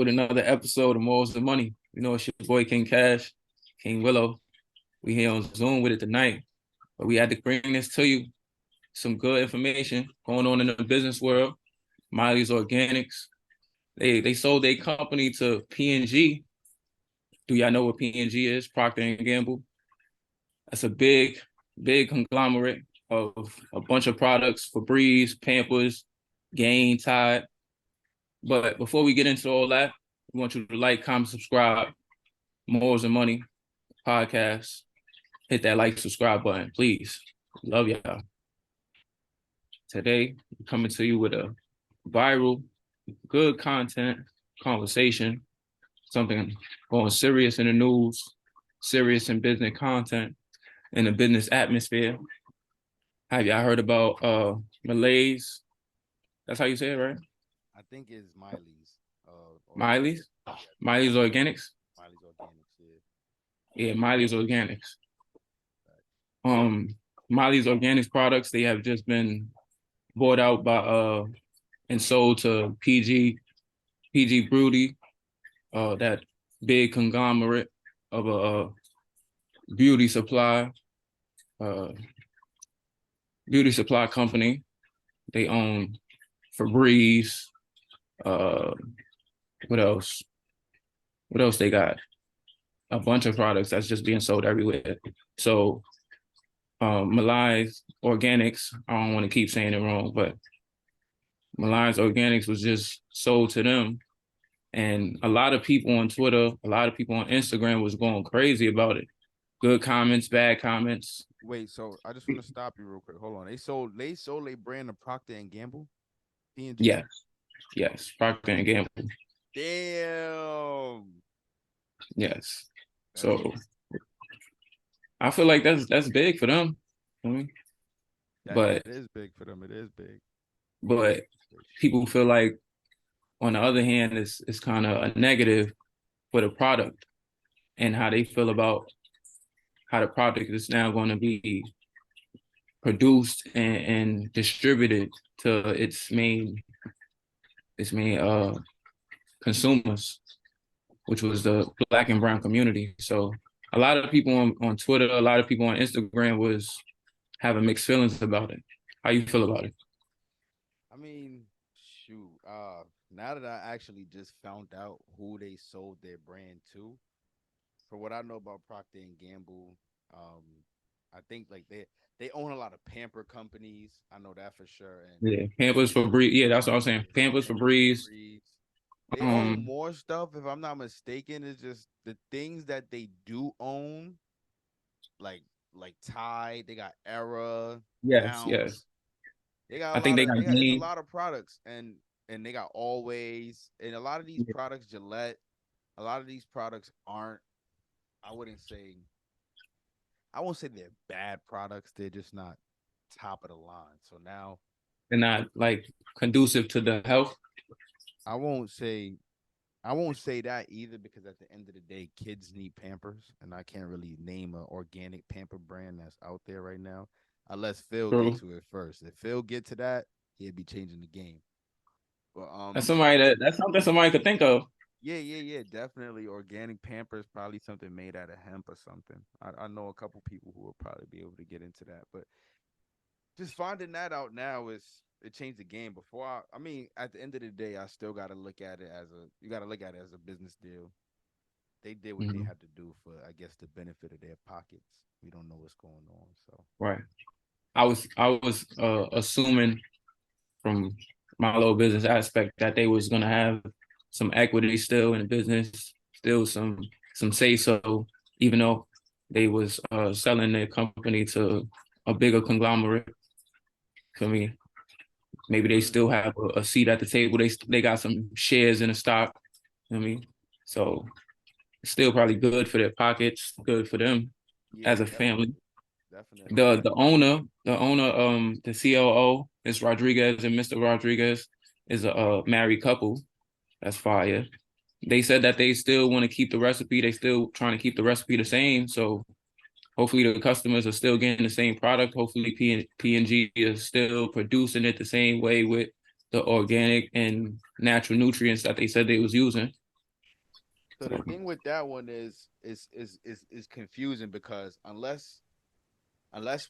with another episode of Morals and Money. You know, it's your boy King Cash, King Willow. We here on Zoom with it tonight, but we had to bring this to you. Some good information going on in the business world. Mielle's Organics. They sold their company to P&G. Do y'all know what P&G is? Procter and Gamble. That's a big conglomerate of a bunch of products: Febreze, Pampers, Gain, Tide. But before we get into all that, we want you to like, comment, subscribe. Morals and Money podcast. Hit that like, subscribe button, please. Love y'all. Today, we're coming to you with a viral, good content, conversation, something going serious in the news, serious in business content, in the business atmosphere. Have y'all heard about Mielle's? That's how you say it, right? I think it's Miley's. Mielle's? Yeah, Mielle's Organics? Miley's Organics. Yeah. Yeah, Mielle's Organics. Mielle's Organics products, they have just been bought out by and sold to PG Broody, that big conglomerate of a beauty supply uh beauty supply company. They own Febreze. Uh, what else? What else they got? A bunch of products that's just being sold everywhere. So Mielle's Organics, I don't want to keep saying it wrong, but Mielle's Organics was just sold to them. And a lot of people on Twitter, a lot of people on Instagram was going crazy about it. Good comments, bad comments. Wait, so I just want to stop you real quick. Hold on. They sold a brand of Procter and Gamble, P&G. Yes, yes, Procter and Gamble. Damn. Yes. That's So I feel like that's big for them. I mean, that but is big for them. It is big. but people feel like on the other hand, it's kind of a negative for the product and how they feel about how the product is now going to be produced and distributed to its main consumers, which was the Black and brown community. So a lot of people on Twitter, a lot of people on Instagram was having mixed feelings about it. How you feel about it? I mean, shoot. Now that I actually just found out who they sold their brand to, for what I know about Procter and Gamble, um, I think like they own a lot of pamper companies. I know that for sure. And Yeah, Pampers for Breeze. Yeah, that's what I was saying. yeah, Pampers for Pampers, Breeze. Febreze. They own Um, more stuff, if I'm not mistaken. It's just the things that they do own, like like Tide. They got Era, yes, yes. Bounce. They got I a think lot they of got they got it's a Gain. lot of products and they got Always and a lot of these products, Gillette. A lot of these products aren't. I wouldn't say. I won't say they're bad products. They're just not top of the line. So now They're not like conducive to the health. I won't say I won't say that either because at the end of the day, kids need Pampers, and I can't really name an organic Pamper brand that's out there right now, unless Phil get True. to it first. If Phil get to that, he'll be changing the game. But That's something somebody could think of. yeah, definitely organic Pampers, probably something made out of hemp or something. I know a couple people who will probably be able to get into that, but just finding that out now is it changed the game. Before I mean, at the end of the day, I still got to look at it as a you got to look at it as a business deal. They did what they Mhm. had to do for, I guess, the benefit of their pockets. We don't know what's going on, so Right. I was assuming from my little business aspect that they was gonna have some equity still in the business, still some say so, even though they was selling their company to a bigger conglomerate. For me, maybe they still have a seat at the table. They got some shares in the stock. You know what I mean, so it's still probably good for their pockets, good for them yeah, as a family. definitely. The COO is Rodriguez, and Mr. Rodriguez is a married couple. That's fire. They said that they still want to keep the recipe. They still trying to keep the recipe the same. So hopefully the customers are still getting the same product. Hopefully P&G is still producing it the same way with the organic and natural nutrients that they said they was using. So the thing with that one is confusing because unless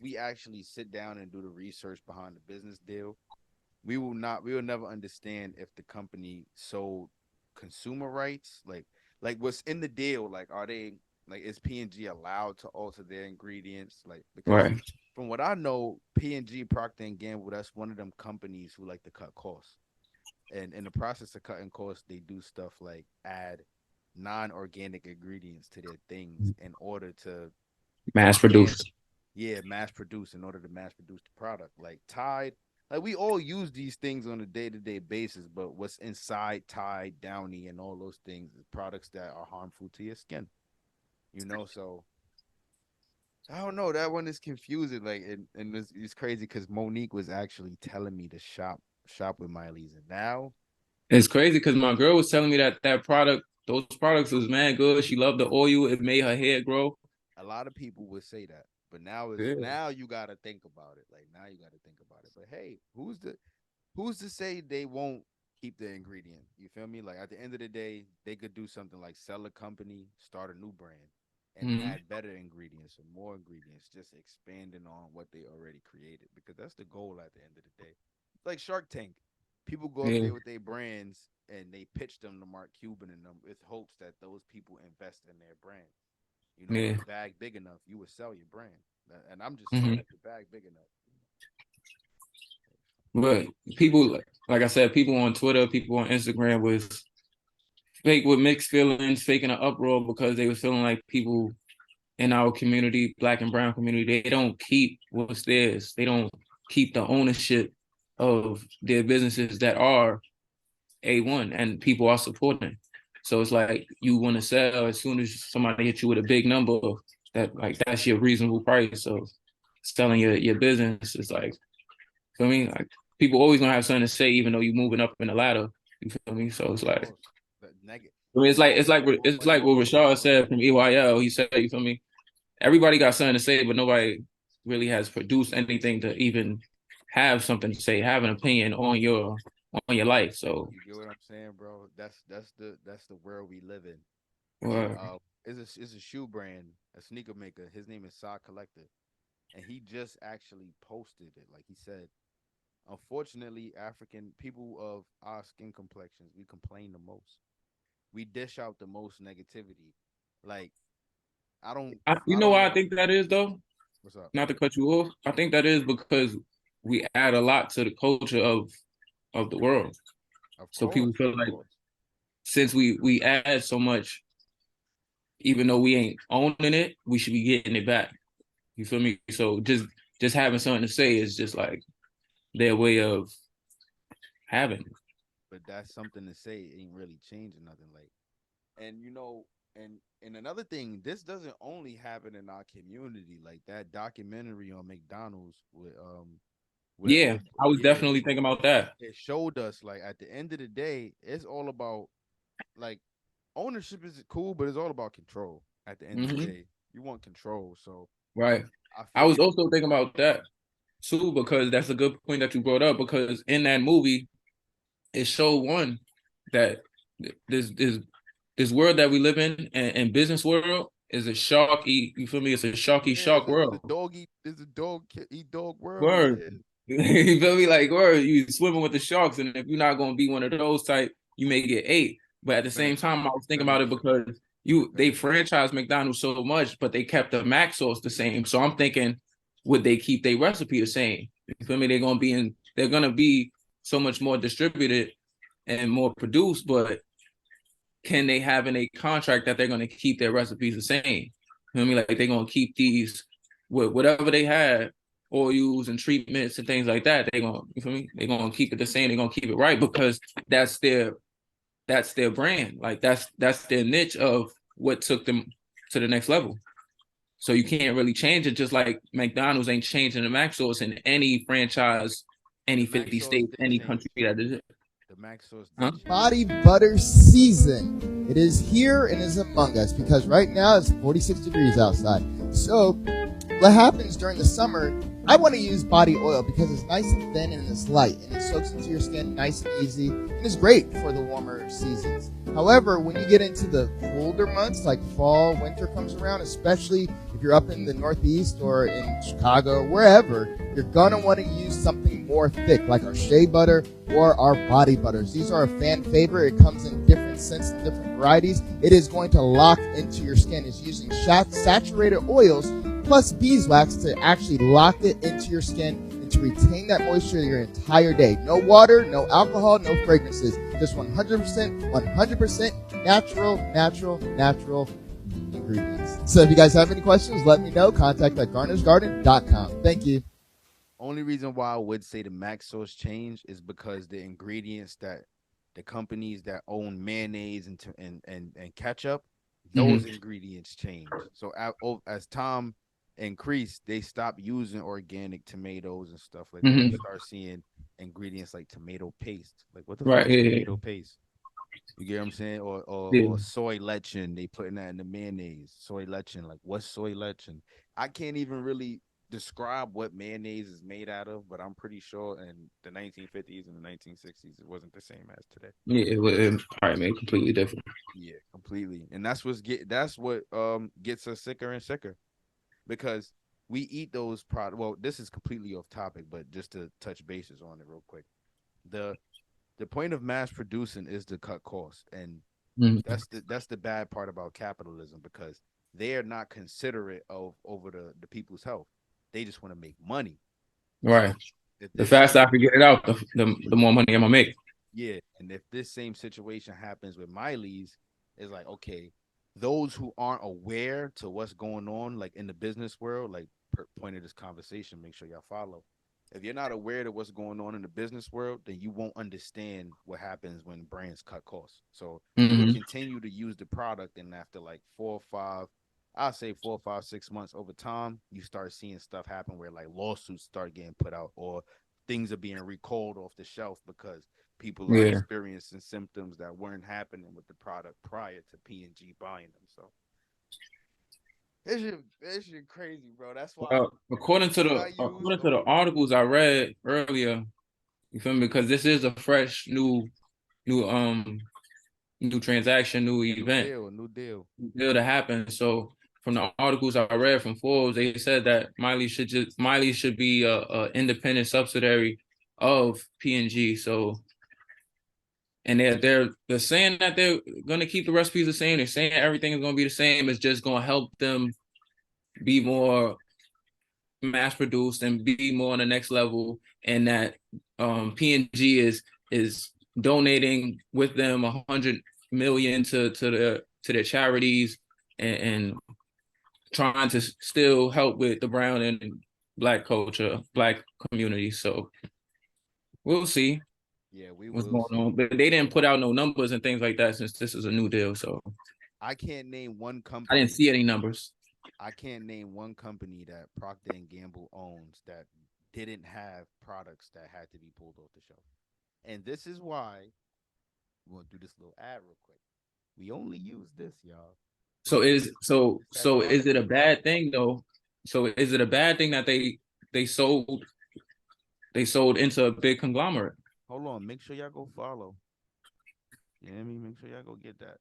we actually sit down and do the research behind the business deal, we will never understand if the company sold consumer rights, like what's in the deal, like are they, like is P&G allowed to alter their ingredients, like because Right. from what I know, P&G, Procter and Gamble, that's one of them companies who like to cut costs, and in the process of cutting costs they do stuff like add non-organic ingredients to their things in order to Mass expand, produced. yeah, mass produce, in order to mass produce the product. Like Tide, like we all use these things on a day-to-day basis, but what's inside Tide, Downy, and all those things is products that are harmful to your skin. So I don't know. That one is confusing. Like, and it's crazy because Monique was actually telling me to shop with Miley's, and now It's crazy because my girl was telling me that those products was mad good. She loved the oil. It made her hair grow. a lot of people would say that, but Yeah. now you got to think about it. Like now you got to think about it. But hey, who's to say they won't keep the ingredient? You feel me? Like at the end of the day, they could do something like sell a company, start a new brand, and Hmm. add better ingredients or more ingredients, just expanding on what they already created. Because that's the goal at the end of the day. It's like Shark Tank. People go up Yeah. there with their brands and they pitch them to Mark Cuban and them with hopes that those people invest in their brand. If Yeah. the bag big enough, you would sell your brand. And I'm just saying, Hmm. if the bag big enough. But people, like I said, people on Twitter, people on Instagram was fake with mixed feelings, faking an uproar because they was feeling like people in our community, black and brown community, they don't keep what's theirs. They don't keep the ownership of their businesses that are A1 and people are supporting. So it's like you want to sell as soon as somebody hits you with a big number that like that's your reasonable price. So selling your business is like, feel me? Like people always gonna have something to say even though you're moving up in the ladder. You feel me? So it's Of like course, the negative. I mean, You want more it's money, like more what business. Rashad said from EYL. He said, you feel me? Everybody got something to say, but nobody really has produced anything to even have something to say, have an opinion on your life. So, You get what I'm saying, bro? That's the world we live in. And uh, is a shoe brand, a sneaker maker. His name is Saw Collector, and he just actually posted it. Like he said, unfortunately, African people of our skin complexions, we complain the most. We dish out the most negativity. Like I don't, you I know don't why I know think that is though. what's up. Not to cut you off, I think that is because we add a lot to the culture of the world. So people feel Of like course. since we add so much, even though we ain't owning it, we should be getting it back. You feel me? So just having something to say is just like their way of having it. But that's something to say. It ain't really changing nothing. Like, and and another thing, this doesn't only happen in our community. Like that documentary on McDonald's with Yeah, old, I was yeah, definitely thinking about that. it showed us like at the end of the day, it's all about like ownership is cool, but it's all about control. At the end of the Hmm. day, you want control. So Right. I I feel was like also thinking about that too because that's a good point that you brought up because in that movie it showed one that this world that we live in and business world is a sharky, you feel me? It's a sharky yeah, shark it's a world. doggy, it's a dog eat dog world. Word. Yeah, You feel me? Like word, you swimming with the sharks, and if you're not gonna be one of those type, you may get ate. But at the same facts, time, I was thinking about very it true. because they Very franchised McDonald's so much, but they kept the mac sauce the same. So I'm thinking, would they keep their recipe the same? You feel me? They're gonna be so much more distributed and more produced, but can they have in a contract that they're gonna keep their recipes the same? You know what I mean? Like they're gonna keep these whatever they had, oils and treatments and things like that. They're gonna, you feel me? They're gonna keep it the same, they're gonna keep it right because that's their that's their brand. Like that's their niche of what took them to the next level. So you can't really change it. Just like McDonald's ain't changing the mac sauce in any franchise, any The mac 50 sauce states, did any change. country that is it. The mac sauce Huh? did change. Body butter season. It is here and is among us because right now it's 46 degrees outside. So what happens during the summer, I want to use body oil because it's nice and thin and it's light and it soaks into your skin nice and easy and it's great for the warmer seasons. However, when you get into the colder months like fall, winter comes around, especially if you're up in the Northeast or in Chicago or wherever, you're going to want to use something more thick like our shea butter or our body butters. These are a fan favorite. It comes in different scents and different varieties. It is going to lock into your skin. It's using saturated oils plus beeswax to actually lock it into your skin and to retain that moisture your entire day. No water, no alcohol, no fragrances. Just 100% natural ingredients. So if you guys have any questions, let me know. Contact at garnersgarden.com. Thank you. Only reason why I would say the max source change is because the ingredients that the companies that own mayonnaise and ketchup, those ingredients change. So as time increased, they stopped using organic tomatoes and stuff like that. You start seeing ingredients like tomato paste. Like what the fuck is tomato paste? You get what I'm saying? Or soy lecithin. They putting that in the mayonnaise. Soy lecithin. Like what's soy lecithin? I can't even really describe what mayonnaise is made out of, but I'm pretty sure in the 1950s and the 1960s it wasn't the same as today. It probably made completely different. Yeah, completely. And that's what gets us sicker and sicker because we eat those products. Well, this is completely off topic, but just to touch bases on it real quick. The point of mass producing is to cut costs, and that's the bad part about capitalism because they are not considerate of over the people's health. They just want to make money. Right. So the faster I can get it out, the more money I'm gonna make. Yeah, and if this same situation happens with Miell's, it's like okay, those who aren't aware to what's going on, like in the business world, like point of this conversation, make sure y'all follow. If you're not aware of what's going on in the business world, then you won't understand what happens when brands cut costs. So you'll continue to use the product, and after like 4 or 5, 6 months over time, you start seeing stuff happen where like lawsuits start getting put out or things are being recalled off the shelf because people are experiencing symptoms that weren't happening with the product prior to P&G buying them. So it's shit crazy, bro. That's why According to the articles I read earlier, you feel me? Because this is a fresh new transaction, new event, new deal to happen. So from the articles I read from Forbes, they said that Mielle should be a independent subsidiary of P&G. So and they're saying that they're gonna keep the recipes the same. They're saying everything is gonna be the same. It's just gonna help them be more mass produced and be more on the next level. And that P&G is donating with them 100 million to their charities and trying to still help with the brown and black culture, black community. So we'll see. Yeah, we What's will going see. on, but they didn't put out no numbers and things like that since this is a new deal. So I can't name one I company. didn't see any numbers. I can't name one company that Procter and Gamble owns that didn't have products that had to be pulled off the shelf. And this is why we're gonna do this little ad real quick. We only use this, y'all. So is it a Technology. bad thing though? So is it a bad thing that they sold into a big conglomerate? Hold on, make sure y'all go follow. You know what I mean? Make sure y'all go get that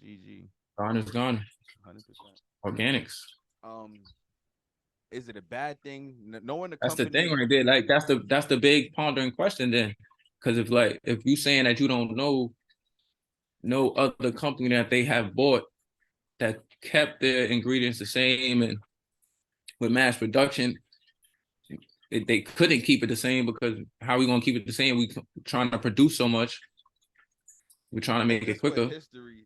GG. Gone is gone. 100%. Organics. Is it a bad thing? Knowing the That's the company. thing right there. Like that's the big pondering question then. Because if you saying that you don't know no other company that they have bought that kept their ingredients the same and with mass production, they couldn't keep it the same because how we gonna keep it the same? We trying to produce so much. We're trying to make it quicker. History.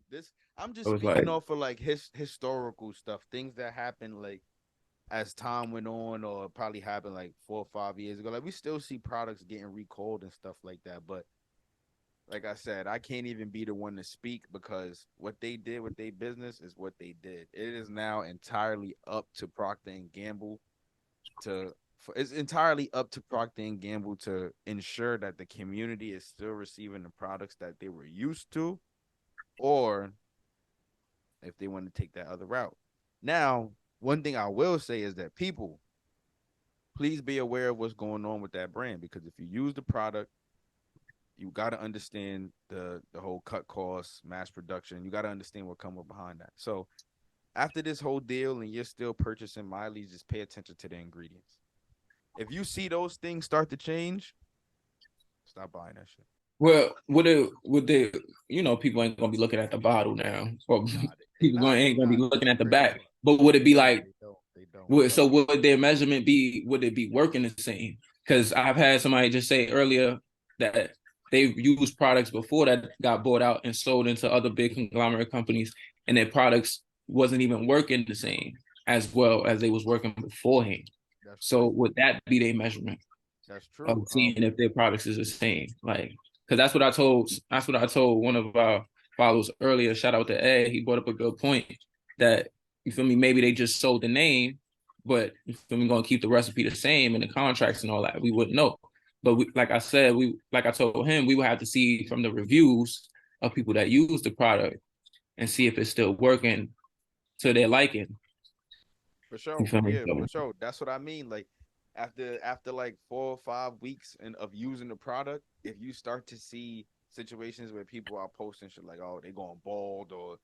I'm just So it's speaking like, off of like historical stuff, things that happened like as time went on, or probably happened like 4 or 5 years ago. Like we still see products getting recalled and stuff like that. But like I said, I can't even be the one to speak because what they did with their business is what they did. It is now entirely up to Procter and Gamble it's entirely up to Procter and Gamble to ensure that the community is still receiving the products that they were used to, or if they want to take that other route. Now, one thing I will say is that people, please be aware of what's going on with that brand, because if you use the product, you got to understand the whole cut costs, mass production. You got to understand what comes behind that. So after this whole deal and you're still purchasing Miley's, just pay attention to the ingredients. If you see those things start to change, stop buying that shit. Well, would they, people ain't gonna be looking at the bottle now, or Nah, they people not. They ain't gonna be not. looking That's at the crazy. back. But would it be Nah, like, they don't. They don't. so would their measurement be, would it be working the same? Because I've had somebody just say earlier that they've used products before that got bought out and sold into other big conglomerate companies, and their products wasn't even working the same as well as they was working beforehand. That's So true. would that be their measurement That's of true. seeing if their products is the same? Like, because that's what I told one of our followers earlier. Shout out to Ed. He brought up a good point that, you feel me, maybe they just sold the name, but you feel me, gonna keep the recipe the same and the contracts and all that. We wouldn't know. But like I said, like I told him, we would have to see from the reviews of people that use the product and see if it's still working to their liking. For You sure. feel me? Yeah, So, for sure. That's what I mean. Like after like 4 or 5 weeks of using the product, if you start to see situations where people are posting shit like, oh, they going bald, or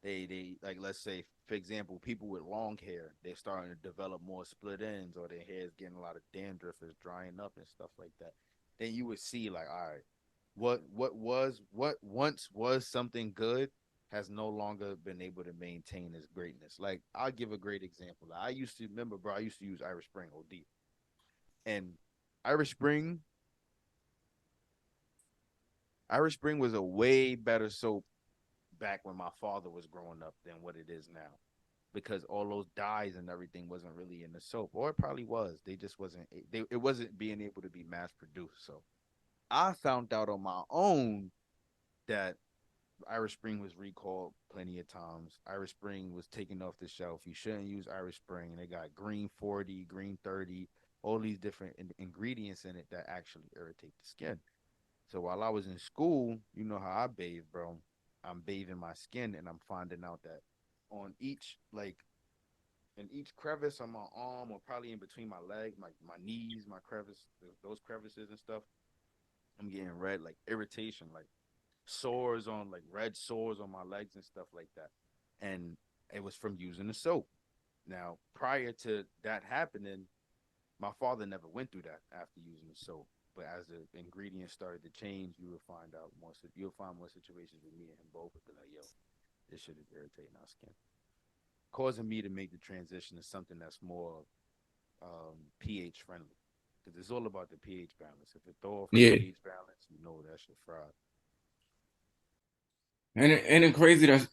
they like, let's say, for example, people with long hair, they're starting to develop more split ends, or their hair is getting a lot of dandruff, is drying up and stuff like that. Then you would see like, all right, what once was something good has no longer been able to maintain its greatness. Like, I'll give a great example. I used to remember, bro. I used to use Irish Spring OD, and Irish Spring, Irish Spring was a way better soap back when my father was growing up than what it is now, because all those dyes and everything wasn't really in the soap, or it probably was. They just wasn't. It wasn't being able to be mass produced. So I found out on my own that Irish Spring was recalled plenty of times. Irish Spring was taken off the shelf. You shouldn't use Irish Spring. They got green 40, green 30, all these different ingredients in it that actually irritate the skin. So while I was in school, you know how I bathe, bro. I'm bathing my skin, and I'm finding out that on each, like, in each crevice on my arm, or probably in between my leg, my knees, my crevice, those crevices and stuff, I'm getting red, like irritation, like sores on, like red sores on my legs and stuff like that. And it was from using the soap. Now, prior to that happening, my father never went through that after using the soap. But as the ingredients started to change, you will find out more. You'll find more situations with me and him both would be like, "Yo, this shit is irritating our skin," causing me to make the transition to something that's more pH friendly. Because it's all about the pH balance. If it throw off the yeah. pH balance, you know that shit fried. And it's crazy that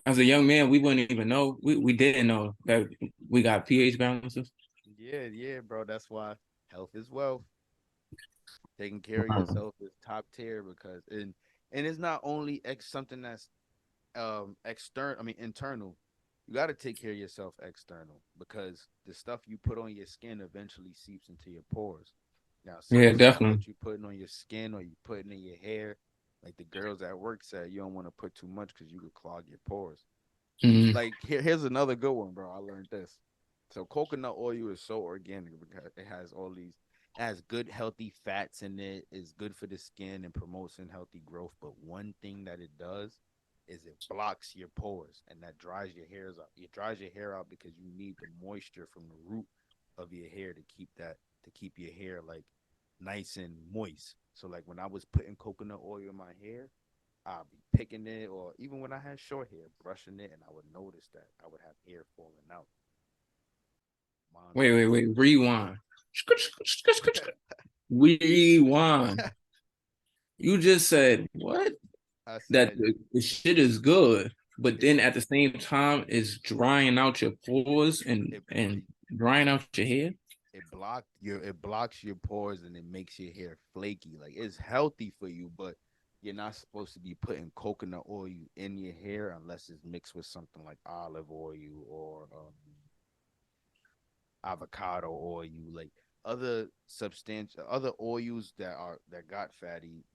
as a young man, we wouldn't even know. We didn't know that we got pH balances. Yeah, yeah, bro. That's why health is wealth. Taking care of yourself is top tier, because and it's not only something that's external. I mean internal. You got to take care of yourself external, because the stuff you put on your skin eventually seeps into your pores. Now, Yeah, certain stuff definitely. that you putting on your skin or you putting in your hair, like the girls at work said, you don't want to put too much because you could clog your pores. Mhm. Like here's another good one, bro. I learned this. So coconut oil is so organic because it has all these, it has good healthy fats in it. It's good for the skin and promotes healthy growth. But one thing that it does is it blocks your pores, and that dries your hairs out. It dries your hair out because you need the moisture from the root of your hair to keep your hair like nice and moist. So like when I was putting coconut oil in my hair, I'll be picking it, or even when I had short hair, brushing it, and I would notice that I would have hair falling out. Mind Wait, wait, blowing. wait. Rewind. Rewind. You just said what? I That said, the shit is good, but it, then at the same time, it's drying out your pores it and drying out your hair. it blocks your pores, and it makes your hair flaky. Like, it's healthy for you, but you're not supposed to be putting coconut oil in your hair unless it's mixed with something like olive oil or avocado oil, like other oils that got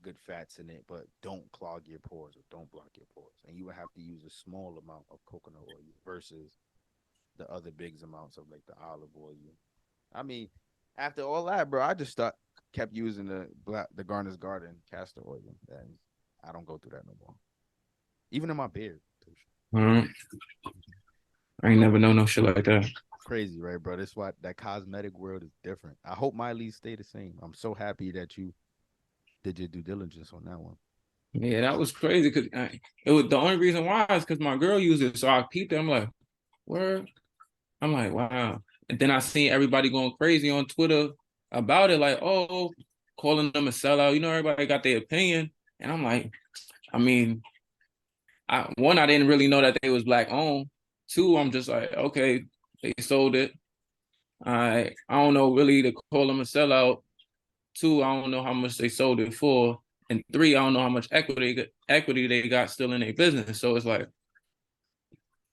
good fats in it, but don't clog your pores or don't block your pores. And you would have to use a small amount of coconut oil versus the other big amounts of like the olive oil. I mean, after all that, bro, I just kept using the Garner's Garden castor oil, and I don't go through that no more. Even in my beard. Mhm. I ain't never know no shit like that. Crazy, right, bro? That's why that cosmetic world is different. I hope my leads stay the same. I'm so happy that you did your due diligence on that one. Yeah, that was crazy because it was the only reason why is because my girl used it. So I peeped it. I'm like, where? I'm like, wow. And then I seen everybody going crazy on Twitter about it, like, oh, calling them a sellout. You know, everybody got their opinion. And I'm like, I mean, I didn't really know that they was black owned. Two, I'm just like, okay, they sold it. I don't know really to call them a sellout. Two, I don't know how much they sold it for. And three, I don't know how much equity they got still in their business. So it's like,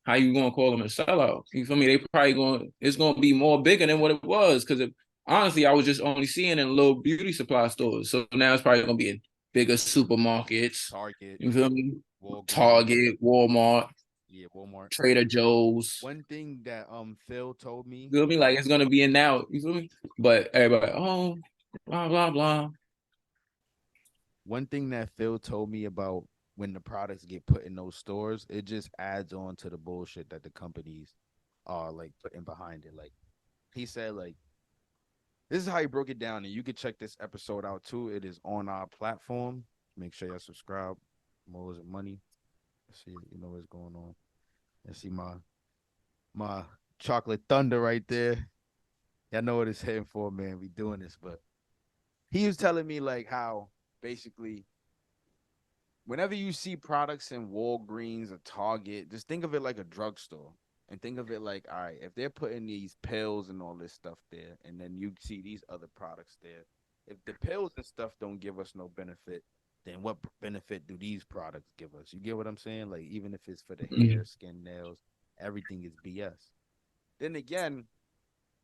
how you gonna call them a sellout? You feel me? They probably it's gonna be more bigger than what it was. Cause honestly, I was just only seeing it in little beauty supply stores. So now it's probably gonna be in bigger supermarkets. Target, You feel me? Walgreens, Target, Walmart, yeah, Walmart. Trader Joe's. One thing that Phil told me, You feel me? Like it's gonna be in now. You feel me? But everybody, oh, blah blah blah. one thing that Phil told me about when the products get put in those stores, it just adds on to the bullshit that the companies are like putting behind it. Like he said, like this is how he broke it down, and you can check this episode out too. It is on our platform. Make sure y'all subscribe. More is money. See, you know what's going on. And see my chocolate thunder right there. Y'all know what it's heading for, man. We doing this, but he was telling me like how basically whenever you see products in Walgreens or Target, just think of it like a drugstore. And think of it like, all right, if they're putting these pills and all this stuff there, and then you see these other products there, if the pills and stuff don't give us no benefit, then what benefit do these products give us? You get what I'm saying? Like, even if it's for the hair, skin, nails, everything is BS. Then again,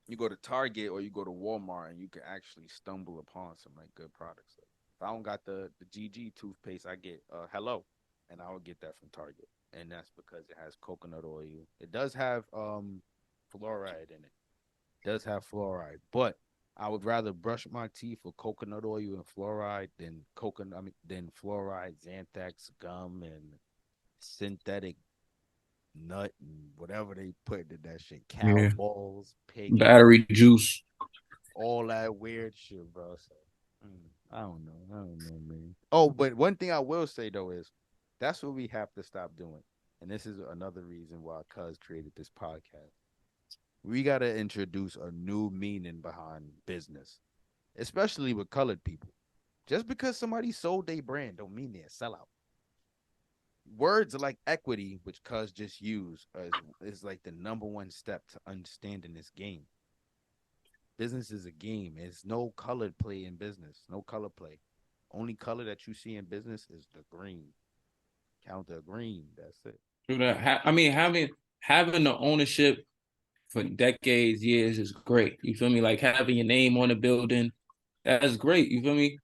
you go to Target or you go to Walmart and you can actually stumble upon some like good products. Like, if I don't got the GG toothpaste, I get Hello, and I would get that from Target, and that's because it has coconut oil. It does have fluoride in it. It does have fluoride, but I would rather brush my teeth with coconut oil and fluoride than coconut. I mean, than fluoride, Xanthax gum, and synthetic nut and whatever they put in that shit. Cow Yeah, balls, pig battery juice. all that weird shit, bro. So, I don't know. I don't know, man. Oh, but one thing I will say though is that's what we have to stop doing. And this is another reason why Cuz created this podcast. We gotta introduce a new meaning behind business, especially with colored people. Just because somebody sold their brand don't mean they're a sellout. Words like equity, which Cuz just used, is like the number one step to understanding this game. Business is a game. There's no colored play in business. No color play. Only color that you see in business is the green. Count the green. That's it. True that. I mean, having the ownership for decades, years is great. You feel me? Like having your name on the building, that's great. You feel me?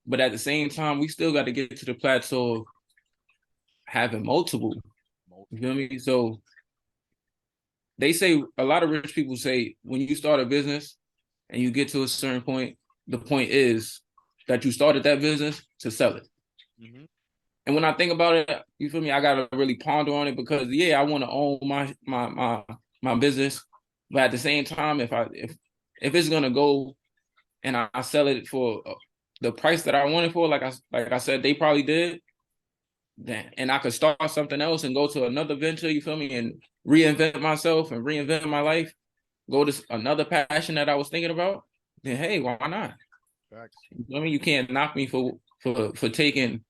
But at the same time, we still got to get to the plateau of having multiple. You feel Multiple. me? So they say a lot of rich people say when you start a business and you get to a certain point, the point is that you started that business to sell it. Mm-hmm. And when I think about it, you feel me? I gotta really ponder on it because yeah, I want to own my business, but at the same time, if it's gonna go and I sell it for the price that I want it for, like I said, they probably did, then and I could start something else and go to another venture. You feel me? And reinvent myself and reinvent my life. Go to another passion that I was thinking about. Then hey, why not? Facts. I mean, you can't knock me for taking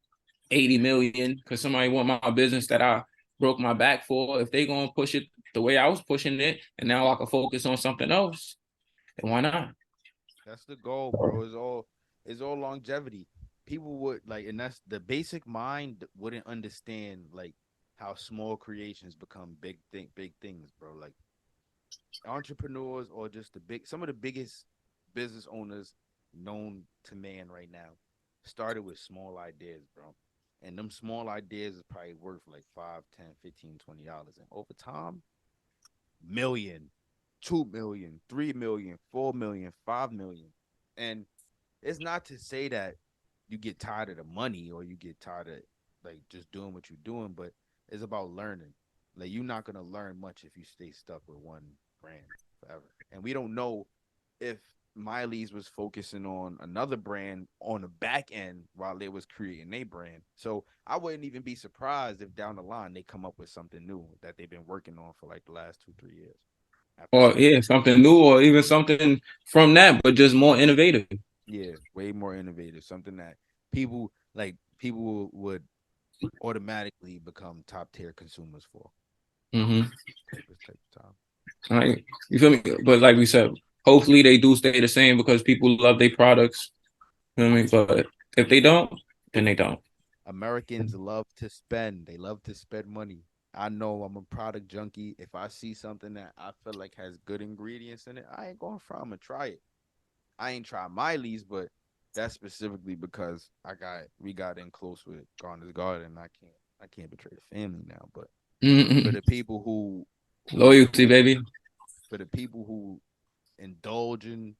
80 million because somebody want my business that I broke my back for. If they gonna push it the way I was pushing it, and now I can focus on something else, then why not? That's the goal, bro. It's all longevity. People would like, and that's the basic mind wouldn't understand like how small creations become big things, bro. Like entrepreneurs or just some of the biggest business owners known to man right now started with small ideas, bro. And them small ideas is probably worth like 5, 10, 15, $20. And over time, million. 2 million, 3 million, 4 million, 5 million. And it's not to say that you get tired of the money or you get tired of like just doing what you're doing, but it's about learning. Like you're not gonna learn much if you stay stuck with one brand forever. And we don't know if Miley's was focusing on another brand on the back end while they was creating a brand. So I wouldn't even be surprised if down the line they come up with something new that they've been working on for like the last 2, 3 years. Or yeah, something new, or even something from that, but just more innovative. Yeah, way more innovative. Something that people would automatically become top tier consumers for Mm-hmm. this type of time. Right. You feel me? But like we said, hopefully they do stay the same because people love their products. You know what I mean? But if they don't, then they don't. Americans love to spend. They love to spend money. I know I'm a product junkie. If I see something that I feel like has good ingredients in it, I ain't going from. I'm gonna try it. I ain't tried Miley's, but that's specifically because we got in close with Garner's Garden. I can't betray the family now. But for the people Loyalty, baby. for the people who indulge in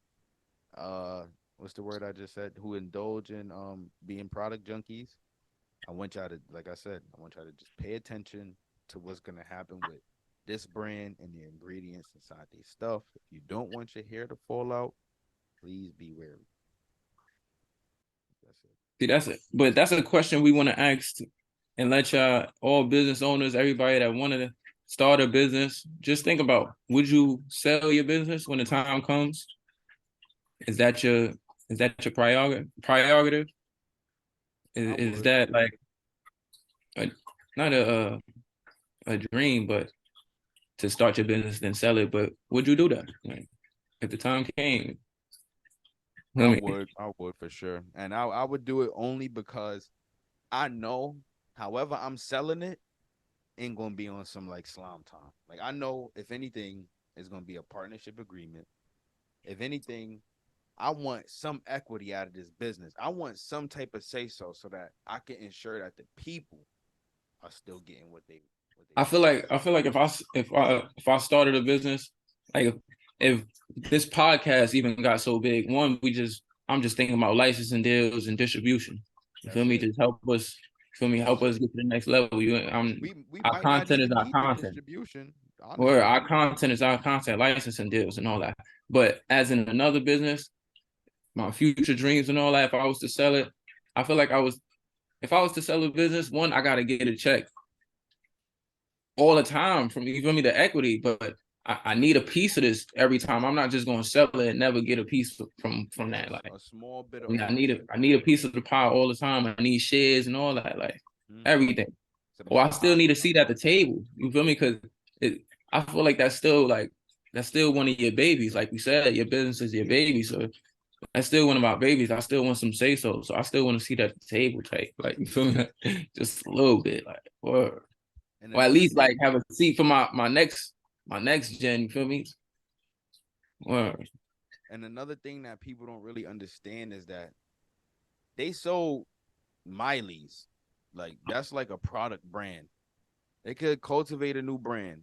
what's the word I just said? Who indulge in being product junkies. I want y'all to, like I said, I want y'all to just pay attention to what's gonna happen with this brand and the ingredients inside these stuff. If you don't want your hair to fall out, please be wary. That's it. See, that's it. But that's a question we want to ask and let y'all, all business owners, everybody that wanted to start a business, just think about: would you sell your business when the time comes? Is that your prerogative? Is that like a, not a dream, but to start your business then sell it? But would you do that? Like, if the time came? I would for sure. And I would do it only because I know however I'm selling it ain't gonna be on some like slime time. Like I know if anything, it's gonna be a partnership agreement. If anything, I want some equity out of this business. I want some type of say so that I can ensure that the people are still getting what they I feel like if I started a business, like if this podcast even got so big, I'm just thinking about licensing deals and distribution. You feel me? Just help us. Feel me? Help us get to the next level. we Our might not content is even our need the content. distribution. Or Honestly, our content is our content, licensing deals and all that. But as in another business, my future dreams and all that, if I was to sell it, I feel like if I was to sell a business, one, I gotta get a check all the time from, you feel me, the equity, but I need a piece of this every time. I'm not just gonna sell it and never get a piece from that. Like a small bit of I need a piece of the pie all the time. I need shares and all that, like everything. Or I still need a seat at the table. You feel me? Because I feel like that's still one of your babies. Like we said, your business is your baby. So that's still one of my babies. I still want some say so. So I still want to see that at the table type. Like you feel me? Just a little bit. Like or at least like have a seat for my next gen. You feel me? Word. And another thing that people don't really understand is that they sold Miley's. Like that's like a product brand. They could cultivate a new brand.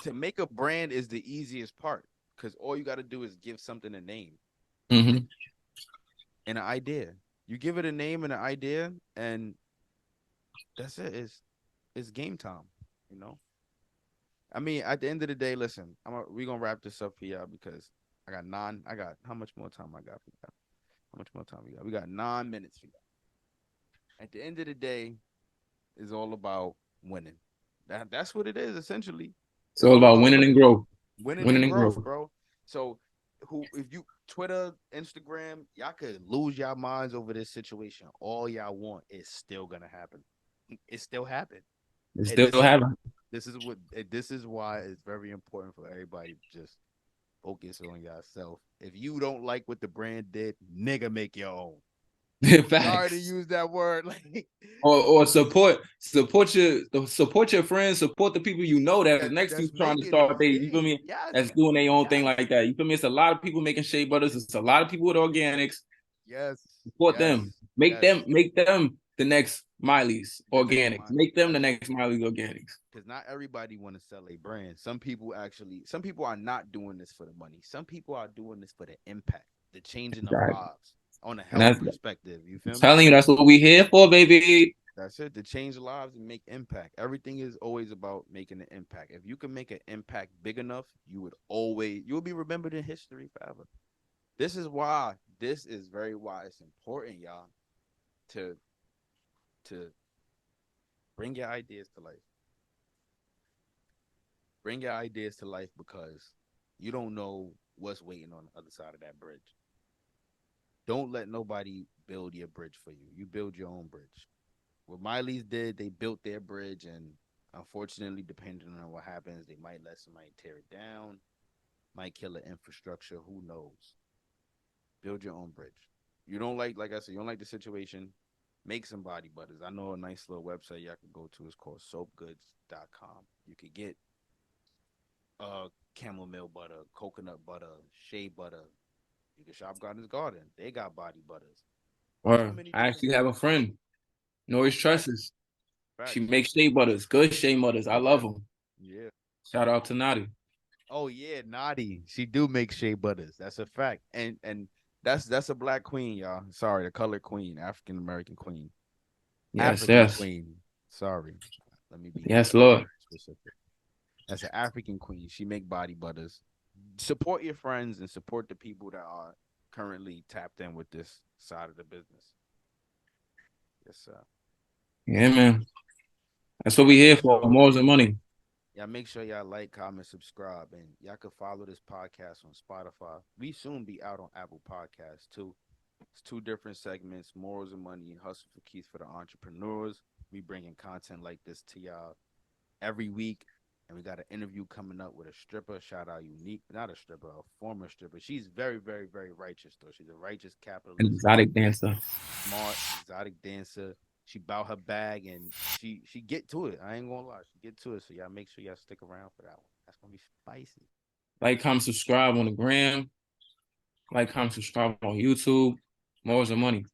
To make a brand is the easiest part because all you got to do is give something a name Mm-hmm. and an idea. You give it a name and an idea, and that's it. It's game time, you know. I mean, at the end of the day, listen, we gonna wrap this up for y'all because I got nine. I got how much more time I got for y'all? How much more time we got? We got 9 minutes for y'all. At the end of the day, it's all about winning. That's what it is essentially. It's all about winning and growth. Winning and growth, bro. So, if you Twitter, Instagram, y'all could lose y'all minds over this situation. All y'all want is still gonna happen. It still happened. It's still happening. This is why it's very important for everybody to just focus on yourself. If you don't like what the brand did, nigga, make your own. Sorry to use that word, like or support your friends, support the people you know that's next to you trying to start they, you feel me? Yes. That's doing their own thing like that. You feel me? It's a lot of people making shea butters. It's a lot of people with organics. Yes. Support them. Make them the next Miley's Organics. Miley. Make them the next Miley's Organics. Because not everybody want to sell a brand. Some people are not doing this for the money. Some people are doing this for the impact, the changing of Right. lives on a And health that's perspective. You feel me? telling you, that's what we here for, baby. That's it. To change lives and make impact. Everything is always about making an impact. If you can make an impact big enough, you'll be remembered in history forever. This is why it's important, y'all, to bring your ideas to life. Bring your ideas to life because you don't know what's waiting on the other side of that bridge. Don't let nobody build your bridge for you. You build your own bridge. What Miley's did, they built their bridge, and unfortunately, depending on what happens, they might let somebody tear it down, might kill the infrastructure. Who knows? Build your own bridge. You don't like I said, you don't like the situation, make some body butters. I know a nice little website y'all can go to. It's called soapgoods.com. You could get chamomile butter, coconut butter, shea butter. You can shop Garden's Garden. They got body butters. Or I actually have a friend, Noise Tresses. She makes shea butters, good shea butters. I love them. Yeah. Shout out to Nadi. Oh yeah, Naughty. She do make shea butters. That's a fact. And that's a black queen, y'all. Sorry, the colored queen, African American queen. Yes, African yes. queen. Sorry. Let me be Yes, Lord. specific. That's an African queen. She make body butters. Support your friends and support the people that are currently tapped in with this side of the business. Yes, sir. Yeah, man. That's what we here for. More than money. Y'all make sure y'all like, comment, subscribe, and y'all can follow this podcast on Spotify. We soon be out on Apple Podcasts too. It's 2 different segments: Morals and Money and Hustle for Keys for the Entrepreneurs. We bringing content like this to y'all every week. And we got an interview coming up with a stripper. Shout out Unique. Not a stripper, a former stripper. She's very, very, very righteous, though. She's a righteous capitalist. An exotic dancer. Smart, exotic dancer. She bout her bag and she get to it. I ain't gonna lie. She get to it. So y'all make sure y'all stick around for that one. That's gonna be spicy. Like, comment, subscribe on the gram. Like, comment, subscribe on YouTube. More than money.